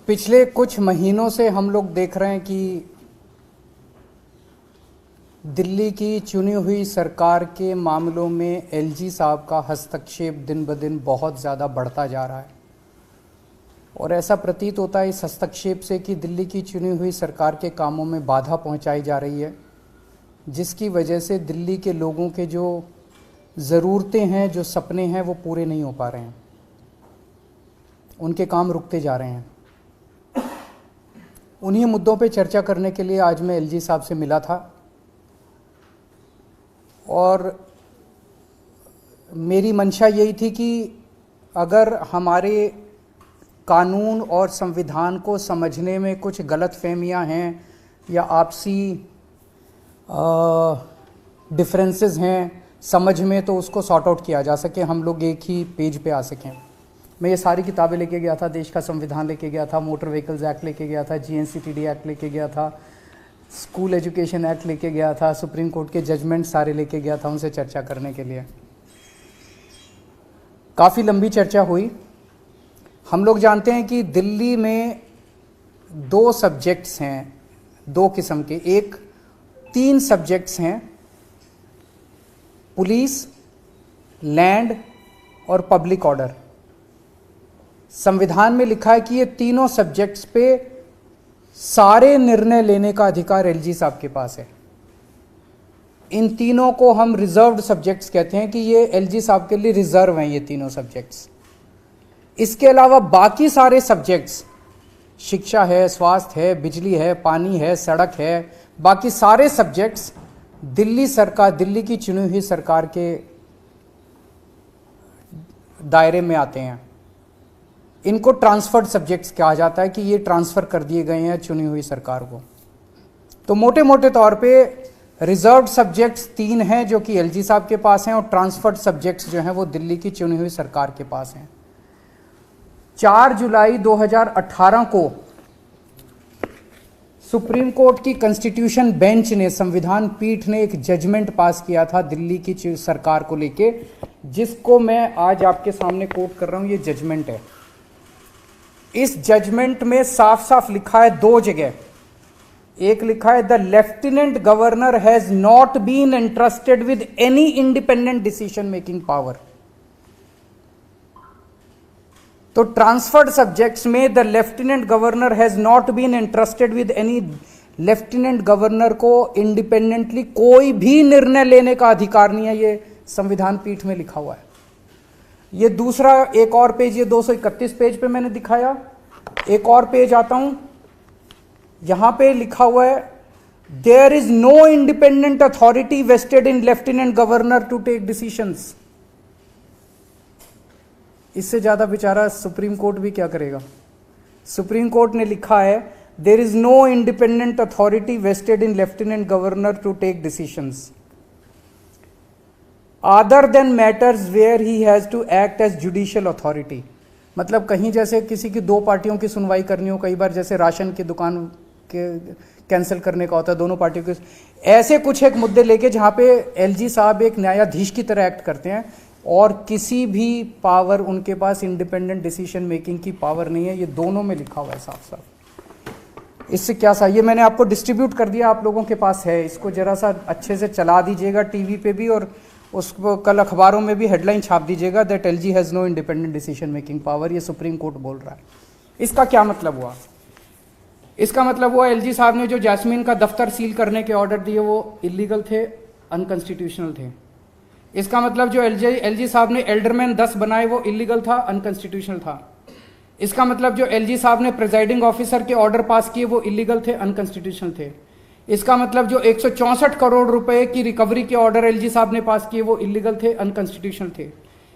पिछले कुछ महीनों से हम लोग देख रहे हैं कि दिल्ली की चुनी हुई सरकार के मामलों में एलजी साहब का हस्तक्षेप दिन ब दिन बहुत ज़्यादा बढ़ता जा रहा है और ऐसा प्रतीत होता है इस हस्तक्षेप से कि दिल्ली की चुनी हुई सरकार के कामों में बाधा पहुंचाई जा रही है, जिसकी वजह से दिल्ली के लोगों के जो ज़रूरतें हैं, जो सपने हैं, वो पूरे नहीं हो पा रहे हैं। उनके काम रुकते जा रहे हैं। उन्हीं मुद्दों पे चर्चा करने के लिए आज मैं एलजी साहब से मिला था और मेरी मंशा यही थी कि अगर हमारे कानून और संविधान को समझने में कुछ गलतफहमियां हैं या आपसी डिफरेंसेस हैं समझ में, तो उसको सॉर्ट आउट किया जा सके, हम लोग एक ही पेज पे आ सकें। मैं ये सारी किताबें लेके गया था, देश का संविधान लेके गया था, मोटर व्हीकल्स एक्ट लेके गया था, जीएनसीटीडी एक्ट लेके गया था, स्कूल एजुकेशन एक्ट लेके गया था, सुप्रीम कोर्ट के जजमेंट सारे लेके गया था उनसे चर्चा करने के लिए। काफ़ी लंबी चर्चा हुई। हम लोग जानते हैं कि दिल्ली में दो सब्जेक्ट्स हैं, दो किस्म के, एक 3 सब्जेक्ट्स हैं, पुलिस, लैंड और पब्लिक ऑर्डर। संविधान में लिखा है कि ये तीनों सब्जेक्ट्स पे सारे निर्णय लेने का अधिकार एलजी साहब के पास है। इन तीनों को हम रिजर्व्ड सब्जेक्ट्स कहते हैं कि ये एलजी साहब के लिए रिजर्व हैं ये तीनों सब्जेक्ट्स। इसके अलावा बाकी सारे सब्जेक्ट्स, शिक्षा है, स्वास्थ्य है, बिजली है, पानी है, सड़क है, बाकी सारे सब्जेक्ट्स दिल्ली सरकार, दिल्ली की चुनी हुई सरकार के दायरे में आते हैं। इनको ट्रांसफर्ड सब्जेक्ट्स कहा जाता है कि ये ट्रांसफ़र कर दिए गए हैं चुनी हुई सरकार को। तो मोटे मोटे तौर पे रिजर्व्ड सब्जेक्ट्स 3 हैं जो कि एलजी साहब के पास हैं और ट्रांसफर्ड सब्जेक्ट्स जो हैं वो दिल्ली की चुनी हुई सरकार के पास हैं। 4 जुलाई 2018 को सुप्रीम कोर्ट की कॉन्स्टिट्यूशन बेंच ने, संविधान पीठ ने एक जजमेंट पास किया था दिल्ली की सरकार को लेके, जिसको मैं आज आपके सामने कोट कर रहा हूं। ये जजमेंट है। इस जजमेंट में साफ साफ लिखा है 2 जगह। एक लिखा है the lieutenant governor has not been entrusted with any independent decision making power. तो ट्रांसफर्ड सब्जेक्ट्स में the lieutenant governor has not been entrusted with any, lieutenant governor को इंडिपेंडेंटली कोई भी निर्णय लेने का अधिकार नहीं है, ये संविधान पीठ में लिखा हुआ है। ये दूसरा एक और पेज, ये 231 पेज पे मैंने दिखाया। एक और पेज आता हूं, यहां पे लिखा हुआ है there is no independent authority vested in lieutenant governor to take decisions. इससे ज्यादा बेचारा सुप्रीम कोर्ट भी क्या करेगा। सुप्रीम कोर्ट ने लिखा है there is no independent authority vested in lieutenant governor to take decisions other than matters where he has to act as judicial authority. मतलब कहीं जैसे किसी की 2 पार्टियों की सुनवाई करनी हो, कई बार जैसे राशन की दुकान के कैंसिल करने का होता है, दोनों पार्टियों के, ऐसे कुछ एक मुद्दे लेके जहां पे एलजी साहब एक न्यायाधीश की तरह एक्ट करते हैं और किसी भी पावर उनके पास इंडिपेंडेंट डिसीजन मेकिंग की पावर नहीं है। ये दोनों में लिखा हुआ है साफ साफ। इससे क्या सा, ये मैंने आपको डिस्ट्रीब्यूट कर दिया, आप लोगों के पास है। इसको जरा सा अच्छे से चला दीजिएगा टीवी पे भी, और उसको कल अखबारों में भी हेडलाइन छाप दीजिएगा that LG has no independent decision making power. ये सुप्रीम कोर्ट बोल रहा है। इसका क्या मतलब हुआ? इसका मतलब हुआ एलजी साहब ने जो जैस्मीन का दफ्तर सील करने के ऑर्डर दिए वो इलीगल थे, अनकॉन्स्टिट्यूशनल थे। इसका मतलब जो एलजी साहब ने एल्डरमैन 10 बनाए वो इलीगल था, अनकॉन्स्टिट्यूशनल था। इसका मतलब जो एलजी साहब ने प्रिजाइडिंग ऑफिसर के ऑर्डर पास किए वो इलीगल थे, अनकॉन्स्टिट्यूशनल थे। इसका मतलब जो 164 करोड़ रुपए की रिकवरी के ऑर्डर एलजी साहब ने पास किए वो इलीगल थे, अनकॉन्स्टिट्यूशनल थे।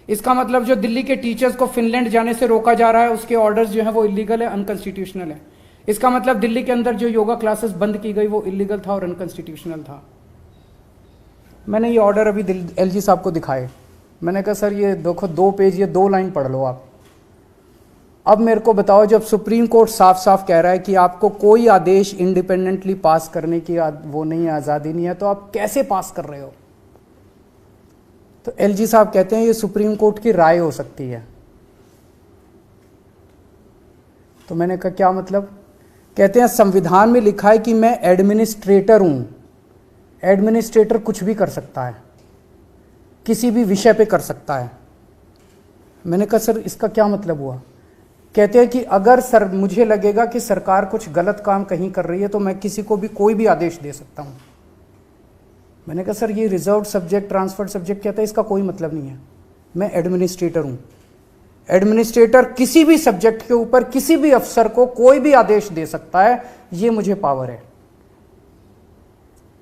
इसका मतलब जो दिल्ली के टीचर्स को फिनलैंड जाने से रोका जा रहा है उसके ऑर्डर्स जो है वो इलीगल है, अनकॉन्स्टिट्यूशनल है। इसका मतलब दिल्ली के अंदर जो योगा क्लासेस बंद की गई वो इलीगल था और अनकॉन्स्टिट्यूशनल था। मैंने ये ऑर्डर अभी एलजी साहब को दिखाए। मैंने कहा सर ये देखो 2 पेज, ये 2 लाइन पढ़ लो आप। अब मेरे को बताओ, जब सुप्रीम कोर्ट साफ साफ कह रहा है कि आपको कोई आदेश इंडिपेंडेंटली पास करने की वो नहीं है, आज़ादी नहीं है, तो आप कैसे पास कर रहे हो? तो एलजी साहब कहते हैं ये सुप्रीम कोर्ट की राय हो सकती है। तो मैंने कहा क्या मतलब? कहते हैं संविधान में लिखा है कि मैं एडमिनिस्ट्रेटर हूं। एडमिनिस्ट्रेटर कुछ भी कर सकता है, किसी भी विषय पे कर सकता है। मैंने कहा सर इसका क्या मतलब हुआ? कहते हैं कि अगर सर मुझे लगेगा कि सरकार कुछ गलत काम कहीं कर रही है तो मैं किसी को भी कोई भी आदेश दे सकता हूं। मैंने कहा सर ये रिजर्व सब्जेक्ट, ट्रांसफर्ड सब्जेक्ट कहता है, इसका कोई मतलब नहीं है। मैं एडमिनिस्ट्रेटर हूं। एडमिनिस्ट्रेटर किसी भी सब्जेक्ट के ऊपर किसी भी अफसर को कोई भी आदेश दे सकता है, ये मुझे पावर है।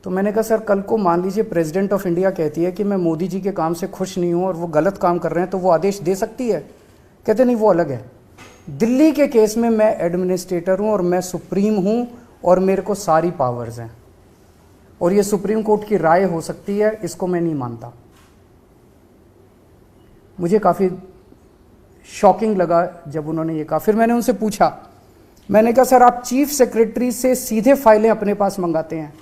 तो मैंने कहा सर कल को मान लीजिए प्रेसिडेंट ऑफ इंडिया कहती है कि मैं मोदी जी के काम से खुश नहीं हूं और वो गलत काम कर रहे हैं, तो वो आदेश दे सकती है? कहते नहीं, वो अलग है। दिल्ली के केस में मैं एडमिनिस्ट्रेटर हूं और मैं सुप्रीम हूं और मेरे को सारी पावर्स हैं और ये सुप्रीम कोर्ट की राय हो सकती है, इसको मैं नहीं मानता। मुझे काफ़ी शॉकिंग लगा जब उन्होंने ये कहा। फिर मैंने उनसे पूछा, मैंने कहा सर आप चीफ सेक्रेटरी से सीधे फाइलें अपने पास मंगाते हैं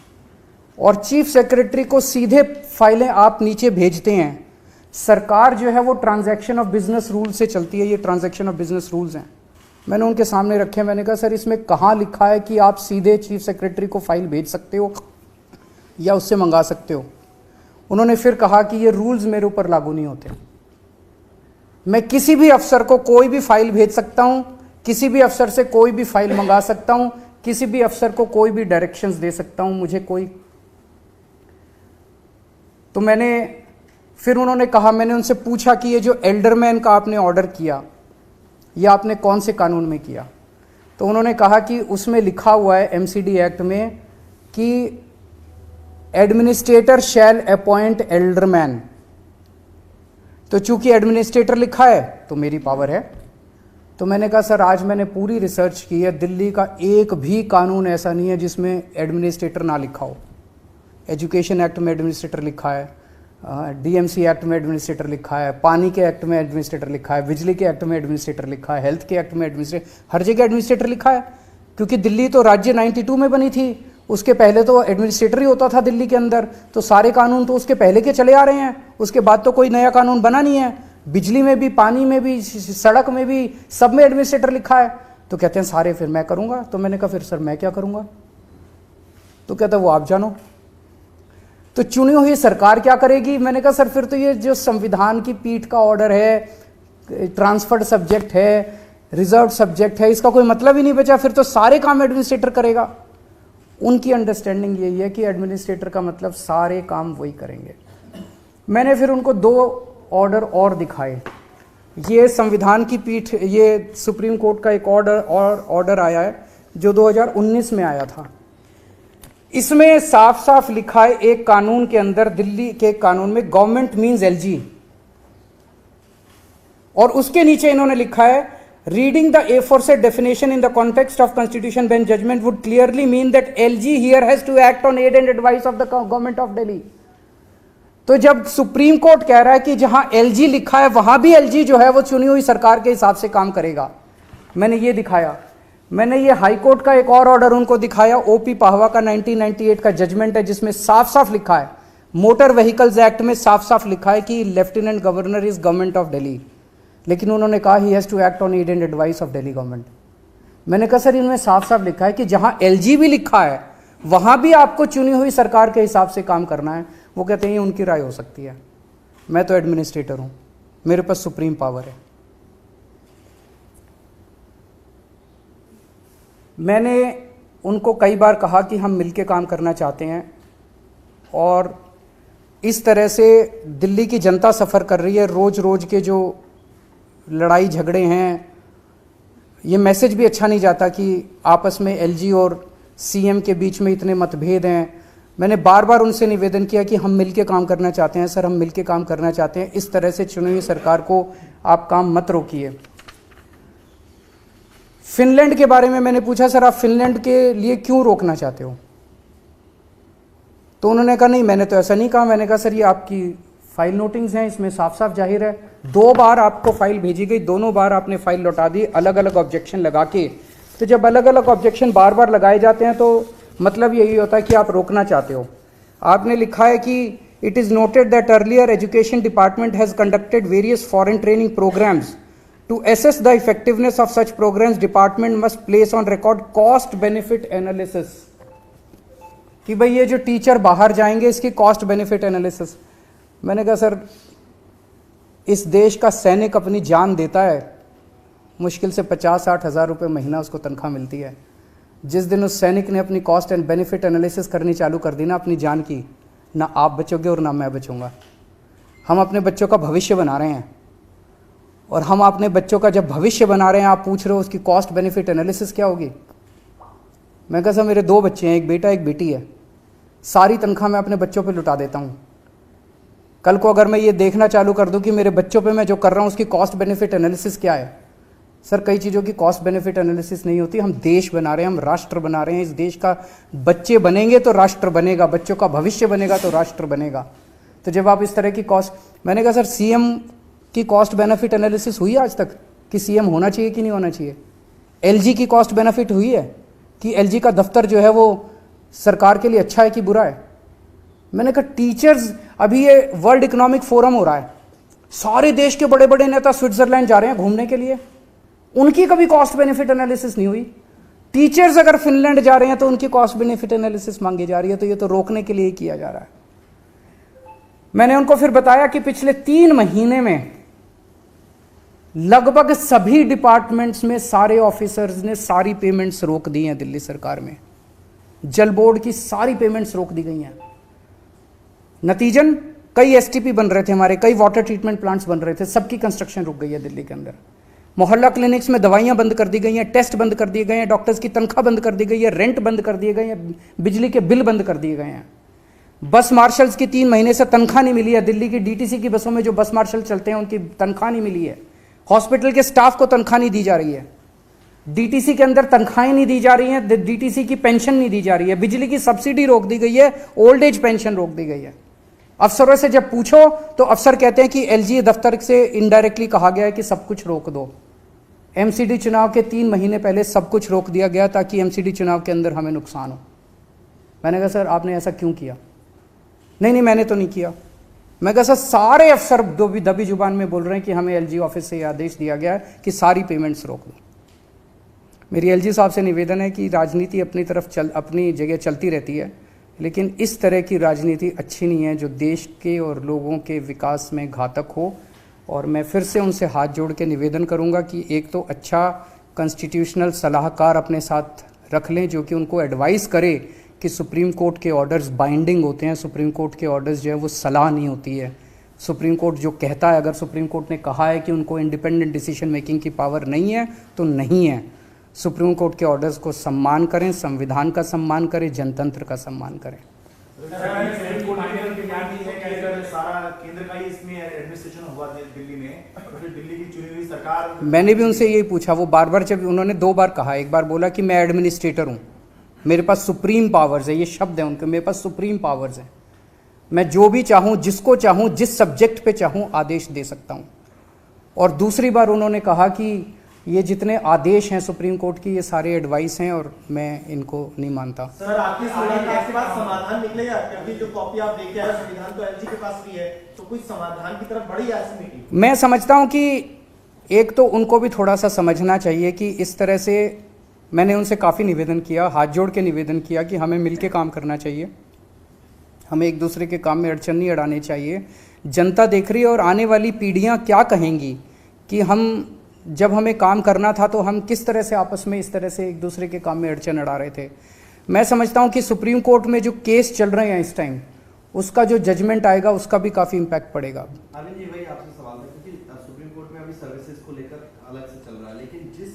और चीफ सेक्रेटरी को सीधे फाइलें आप नीचे भेजते हैं। सरकार जो है वो ट्रांजैक्शन ऑफ बिजनेस रूल से चलती है, ये ट्रांजैक्शन ऑफ बिजनेस रूल्स हैं। मैंने उनके सामने रखे। मैंने कहा सर इसमें कहाँ लिखा है कि आप सीधे चीफ सेक्रेटरी को फाइल भेज सकते हो या उससे मंगा सकते हो? उन्होंने फिर कहा कि ये रूल्स मेरे ऊपर लागू नहीं होते। मैं किसी भी अफसर को कोई भी फाइल भेज सकता हूं, किसी भी अफसर से कोई भी फाइल मंगा सकता हूं, किसी भी अफसर को कोई भी डायरेक्शंस दे सकता हूं, मुझे कोई। तो फिर उन्होंने कहा, मैंने उनसे पूछा कि ये जो एल्डरमैन का आपने ऑर्डर किया, ये आपने कौन से कानून में किया? तो उन्होंने कहा कि उसमें लिखा हुआ है एमसीडी एक्ट में कि एडमिनिस्ट्रेटर शैल अपॉइंट एल्डरमैन। तो चूंकि एडमिनिस्ट्रेटर लिखा है तो मेरी पावर है। तो मैंने कहा सर आज मैंने पूरी रिसर्च की है, दिल्ली का एक भी कानून ऐसा नहीं है जिसमें एडमिनिस्ट्रेटर ना लिखा हो। एजुकेशन एक्ट में एडमिनिस्ट्रेटर लिखा है, डीएमसी एक्ट में एडमिनिस्ट्रेटर लिखा है, पानी के एक्ट में एडमिनिस्ट्रेटर लिखा है, बिजली के एक्ट में एडमिनिस्ट्रेटर लिखा है, हेल्थ के एक्ट में एडमिनिस्ट्रेटर, हर जगह एडमिनिस्ट्रेटर लिखा है। क्योंकि दिल्ली तो राज्य 92 में बनी थी, उसके पहले तो एडमिनिस्ट्रेटर ही होता था दिल्ली के अंदर, तो सारे कानून तो उसके पहले के चले आ रहे हैं, उसके बाद तो कोई नया कानून बना नहीं है। बिजली में भी, पानी में भी, सड़क में भी, सब में एडमिनिस्ट्रेटर लिखा है। तो कहते हैं सारे फिर मैं करूंगा। तो मैंने कहा फिर सर मैं क्या करूंगा? तो कहता वो आप जानो। तो चुनी हुई सरकार क्या करेगी? मैंने कहा सर फिर तो ये जो संविधान की पीठ का ऑर्डर है, ट्रांसफर्ड सब्जेक्ट है, रिजर्व सब्जेक्ट है, इसका कोई मतलब ही नहीं बचा, फिर तो सारे काम एडमिनिस्ट्रेटर करेगा। उनकी अंडरस्टैंडिंग यही है कि एडमिनिस्ट्रेटर का मतलब सारे काम वही करेंगे। मैंने फिर उनको 2 ऑर्डर और दिखाए। ये संविधान की पीठ, ये सुप्रीम कोर्ट का एक ऑर्डर आया है जो 2019 में आया था। इसमें साफ साफ लिखा है एक कानून के अंदर, दिल्ली के कानून में, गवर्नमेंट मीन्स एलजी, और उसके नीचे इन्होंने लिखा है reading the aforesaid definition in the context of constitution bench judgment would clearly mean that LG here has to act on aid and advice of the government of Delhi। तो जब supreme court कह रहा है कि जहां LG लिखा है वहां भी LG जो है वो चुनी हुई सरकार के हिसाब से काम करेगा, मैंने ये दिखाया। मैंने ये हाई कोर्ट का एक और ऑर्डर उनको दिखाया, ओपी पाहवा का 1998 का जजमेंट है, जिसमें साफ साफ लिखा है, मोटर व्हीकल्स एक्ट में साफ साफ लिखा है कि lieutenant governor is government of Delhi, लेकिन उन्होंने कहा he has to act on aid and advice of Delhi government. मैंने कहा सर इनमें साफ साफ लिखा है कि जहां एलजी भी लिखा है वहां भी आपको चुनी हुई सरकार के हिसाब से काम करना है। वो कहते हैं ये उनकी राय हो सकती है, मैं तो एडमिनिस्ट्रेटर हूं, मेरे पास सुप्रीम पावर है। मैंने उनको कई बार कहा कि हम मिलकर काम करना चाहते हैं और इस तरह से दिल्ली की जनता सफ़र कर रही है। रोज रोज के जो लड़ाई झगड़े हैं, ये मैसेज भी अच्छा नहीं जाता कि आपस में एलजी और सीएम के बीच में इतने मतभेद हैं। मैंने बार बार उनसे निवेदन किया कि हम मिलके काम करना चाहते हैं सर, हम मिलके काम करना चाहते हैं, इस तरह से चुनी हुई सरकार को आप काम मत रोकिए। फिनलैंड के बारे में मैंने पूछा सर आप फिनलैंड के लिए क्यों रोकना चाहते हो? तो उन्होंने कहा नहीं मैंने तो ऐसा नहीं कहा। मैंने कहा सर ये आपकी फाइल नोटिंग्स हैं, इसमें साफ साफ जाहिर है 2 बार आपको फाइल भेजी गई, दोनों बार आपने फाइल लौटा दी अलग अलग ऑब्जेक्शन लगा के। तो जब अलग अलग ऑब्जेक्शन बार बार लगाए जाते हैं तो मतलब यही होता है कि आप रोकना चाहते हो। आपने लिखा है कि it is noted that earlier education department has conducted various foreign training programmes to assess the effectiveness of such programmes department must place on record cost benefit analysis, कि भाई ये जो टीचर बाहर जाएंगे इसकी कॉस्ट बेनिफिट एनालिसिस। मैंने कहा sir, इस देश का सैनिक अपनी जान देता है, मुश्किल से 50-60 हज़ार रुपये महीना उसको तनख्वाह मिलती है। जिस दिन उस सैनिक ने अपनी कॉस्ट एंड बेनिफिट एनालिसिस करनी चालू कर दी ना अपनी जान की, ना आप बचोगे और ना मैं बचूंगा। हम अपने बच्चों का भविष्य बना रहे हैं, और हम अपने बच्चों का जब भविष्य बना रहे हैं, आप पूछ रहे हो उसकी कॉस्ट बेनिफिट एनालिसिस क्या होगी। मैं कहा सर, मेरे 2 बच्चे हैं, एक बेटा एक बेटी है, सारी तनख्वाह मैं अपने बच्चों पे लुटा देता हूँ। कल को अगर मैं ये देखना चालू कर दूं कि मेरे बच्चों पे मैं जो कर रहा हूँ उसकी कॉस्ट बेनिफिट एनालिसिस क्या है। सर, कई चीज़ों की कॉस्ट बेनिफिट एनालिसिस नहीं होती। हम देश बना रहे हैं, हम राष्ट्र बना रहे हैं। इस देश का बच्चे बनेंगे तो राष्ट्र बनेगा, बच्चों का भविष्य बनेगा तो राष्ट्र बनेगा। तो जब आप इस तरह की कॉस्ट, मैंने कहा सर, सीएम की कॉस्ट बेनिफिट एनालिसिस हुई आज तक कि सीएम होना चाहिए कि नहीं होना चाहिए? एलजी की कॉस्ट बेनिफिट हुई है कि एलजी का दफ्तर जो है वो सरकार के लिए अच्छा है कि बुरा है? मैंने कहा टीचर्स, अभी ये वर्ल्ड इकोनॉमिक फोरम हो रहा है, सारे देश के बड़े बड़े नेता स्विट्जरलैंड जा रहे हैं घूमने के लिए, उनकी कभी कॉस्ट बेनिफिट एनालिसिस नहीं हुई। टीचर्स अगर फिनलैंड जा रहे हैं तो उनकी कॉस्ट बेनिफिट एनालिसिस मांगी जा रही है। तो ये तो रोकने के लिए ही किया जा रहा है। मैंने उनको फिर बताया कि पिछले 3 महीने में लगभग सभी डिपार्टमेंट्स में सारे ऑफिसर्स ने सारी पेमेंट्स रोक दी हैं। दिल्ली सरकार में जल बोर्ड की सारी पेमेंट्स रोक दी गई हैं। नतीजन कई एसटीपी बन रहे थे हमारे, कई वाटर ट्रीटमेंट प्लांट्स बन रहे थे, सबकी कंस्ट्रक्शन रुक गई है दिल्ली के अंदर। मोहल्ला क्लिनिक्स में दवाइयां बंद कर दी गई हैं, टेस्ट बंद कर दिए गए हैं, डॉक्टर्स की तनख्वाह बंद कर दी गई है, रेंट बंद कर दिए गए हैं, बिजली के बिल बंद कर दिए गए हैं। बस मार्शल्स की 3 महीने से तनख्वाह नहीं मिली है। दिल्ली की डीटीसी की बसों में जो बस मार्शल चलते हैं उनकी तनख्वाह नहीं मिली है। हॉस्पिटल के स्टाफ को तनख्वाह नहीं दी जा रही है। डीटीसी के अंदर तनख्वाहें नहीं दी जा रही हैं, डीटीसी की पेंशन नहीं दी जा रही है, बिजली की सब्सिडी रोक दी गई है, ओल्ड एज पेंशन रोक दी गई है। अफसरों से जब पूछो तो अफसर कहते हैं कि एलजी दफ्तर से इनडायरेक्टली कहा गया है कि सब कुछ रोक दो। एमसीडी चुनाव के 3 महीने पहले सब कुछ रोक दिया गया ताकि एमसीडी चुनाव के अंदर हमें नुकसान हो। मैंने कहा सर, आपने ऐसा क्यों किया? नहीं, मैंने तो नहीं किया। मैं कहा सर, सारे अफसर दबी जुबान में बोल रहे हैं कि हमें एलजी ऑफिस से आदेश दिया गया है कि सारी पेमेंट्स रोक दो। मेरी एलजी साहब से निवेदन है कि राजनीति अपनी तरफ अपनी जगह चलती रहती है, लेकिन इस तरह की राजनीति अच्छी नहीं है जो देश के और लोगों के विकास में घातक हो। और मैं फिर से उनसे हाथ जोड़ के निवेदन करूंगा कि एक तो अच्छा कॉन्स्टिट्यूशनल सलाहकार अपने साथ रख लें जो कि उनको एडवाइस करे कि सुप्रीम कोर्ट के ऑर्डर्स बाइंडिंग होते हैं। सुप्रीम कोर्ट के ऑर्डर्स जो है वो सलाह नहीं होती है। सुप्रीम कोर्ट जो कहता है, अगर सुप्रीम कोर्ट ने कहा है कि उनको इंडिपेंडेंट डिसीजन मेकिंग की पावर नहीं है तो नहीं है। सुप्रीम कोर्ट के ऑर्डर्स को सम्मान करें, संविधान का सम्मान करें, जनतंत्र का सम्मान करें। मैंने भी उनसे यही पूछा, वो बार बार, जब उन्होंने 2 बार कहा, एक बार बोला कि मैं एडमिनिस्ट्रेटर हूँ, मेरे पास सुप्रीम पावर्स है, ये शब्द है उनके, मेरे पास सुप्रीम पावर्स है, मैं जो भी चाहूँ, जिसको चाहूँ, जिस सब्जेक्ट पे चाहूँ आदेश दे सकता हूँ। और दूसरी बार उन्होंने कहा कि ये जितने आदेश हैं सुप्रीम कोर्ट की, ये सारे एडवाइस हैं और मैं इनको नहीं मानता। सर, आपके पास समाधान निकलेगा? क्योंकि जो कॉपी आप लेके आए संविधान तो एलजी के पास भी है, तो कोई समाधान की तरफ बढ़ी ऐसी मीटिंग? मैं समझता हूँ कि एक तो उनको भी थोड़ा सा समझना चाहिए कि इस तरह से, मैंने उनसे काफ़ी निवेदन किया, हाथ जोड़ के निवेदन किया कि हमें मिल के काम करना चाहिए, हमें एक दूसरे के काम में अड़चन नहीं अड़ानी चाहिए। जनता देख रही है और आने वाली पीढ़ियाँ क्या कहेंगी कि हम जब हमें काम करना था तो हम किस तरह से आपस में इस तरह से एक दूसरे के काम में अड़चन अड़ा रहे थे। मैं समझता हूं कि सुप्रीम कोर्ट में जो केस चल रहे हैं इस टाइम, उसका जो जजमेंट आएगा उसका भी काफ़ी इम्पैक्ट पड़ेगा। अनिल जी, भाई आपसे सवाल है क्योंकि सुप्रीम कोर्ट में अभी सर्विसेज को लेकर अलग से चल रहा है, लेकिन जिस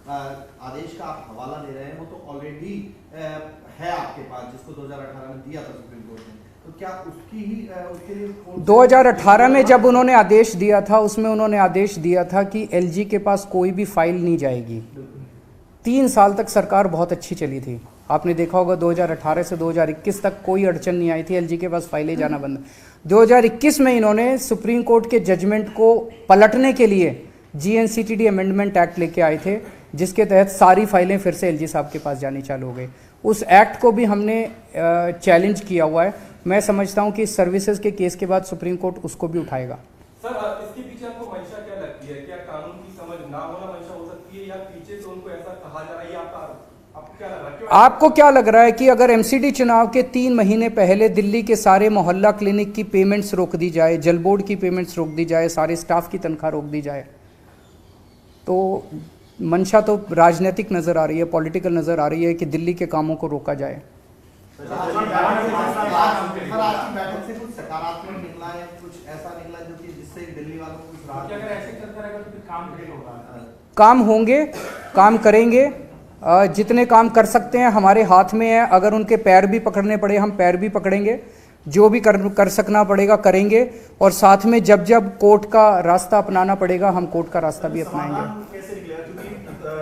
आदेश का आप हवाला ले रहे हैं वो तो ऑलरेडी है आपके पास, जिसको 2018 में दिया था सुप्रीम कोर्ट ने, तो क्या उसकी ही उसके लिए 2018 में जब उन्होंने आदेश दिया था, उसमें उन्होंने आदेश दिया था कि एलजी के पास कोई भी फाइल नहीं जाएगी। 3 साल तक सरकार बहुत अच्छी चली थी, आपने देखा होगा 2018 से 2021 तक कोई अड़चन नहीं आई थी, एलजी के पास फाइलें जाना बंद। 2021 में इन्होंने सुप्रीम कोर्ट के जजमेंट को पलटने के लिए जीएनसीटीडी अमेंडमेंट एक्ट लेके आए थे, जिसके तहत सारी फाइलें फिर से एलजी साहब के पास जानी चालू हो गई। उस एक्ट को भी हमने चैलेंज किया हुआ है। मैं समझता हूं कि सर्विसेज के केस के बाद सुप्रीम कोर्ट उसको भी उठाएगा। सर, इसके पीछे आपको मंशा क्या लगती है? क्या कानून की समझ पीछे से उनको ऐसा कहा जा रहा है, ये आपका आपको क्या लग रहा है? क्यों आपको क्या लग रहा है कि अगर एमसीडी चुनाव के 3 महीने पहले दिल्ली के सारे मोहल्ला क्लिनिक की पेमेंट्स रोक दी जाए, जल बोर्ड की पेमेंट्स रोक दी जाए, सारे स्टाफ की तनख्वाह रोक दी जाए, तो मंशा तो राजनीतिक नज़र आ रही है, पॉलिटिकल नज़र आ रही है कि दिल्ली के कामों को रोका जाए। सर, आज की बैठक से कुछ सकारात्मक निकला है, कुछ ऐसा निकला जो कि जिससे दिल्ली वालों को कुछ राहत अगर ऐसे चलता रहेगा तो फिर काम नहीं होगा। काम होंगे, काम करेंगे, जितने काम कर सकते हैं हमारे हाथ में है। अगर उनके पैर भी पकड़ने पड़े हम पैर भी पकड़ेंगे, जो भी कर सकना पड़ेगा करेंगे, और साथ में जब जब कोर्ट का रास्ता अपनाना पड़ेगा हम कोर्ट का रास्ता भी अपनाएंगे। कैसे निकलेगा, क्योंकि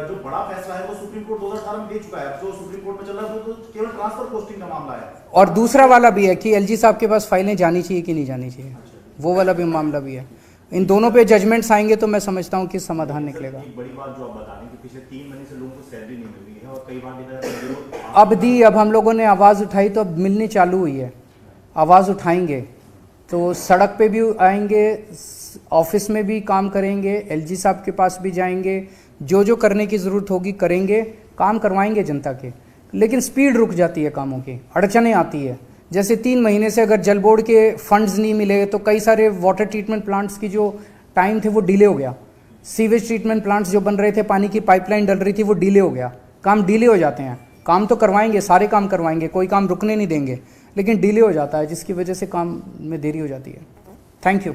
जो बड़ा फैसला है वो सुप्रीम कोर्ट 2018 में दे चुका है, जो सुप्रीम कोर्ट में चल रहा है वो तो केवल ट्रांसफर पोस्टिंग का मामला है। और दूसरा वाला भी है कि एलजी साहब के पास फाइलें जानी चाहिए कि नहीं जानी चाहिए, वो वाला भी मामला भी है। इन दोनों पे जजमेंट्स आएंगे तो मैं समझता हूँ कि समाधान निकलेगा। एक बड़ी बात जो आप बता रहे हैं कि पिछले 3 महीने से लोगों को सैलरी नहीं मिल रही है और कई बार अब दी, अब हम लोगों ने आवाज़ उठाई तो अब मिलनी चालू हुई है। आवाज़ उठाएंगे तो सड़क पे भी आएंगे, ऑफिस में भी काम करेंगे, एलजी साहब के पास भी जाएंगे, जो जो करने की ज़रूरत होगी करेंगे, काम करवाएंगे जनता के। लेकिन स्पीड रुक जाती है कामों की, अड़चनें आती है। जैसे 3 महीने से अगर जल बोर्ड के फंड्स नहीं मिले तो कई सारे वाटर ट्रीटमेंट प्लांट्स की जो टाइम थे वो डिले हो गया। सीवेज ट्रीटमेंट प्लांट्स जो बन रहे थे, पानी की पाइपलाइन डल रही थी, वो डिले हो गया। काम डिले हो जाते हैं, काम तो करवाएंगे, सारे काम करवाएंगे, कोई काम रुकने नहीं देंगे, लेकिन डिले हो जाता है जिसकी वजह से काम में देरी हो जाती है। Thank you.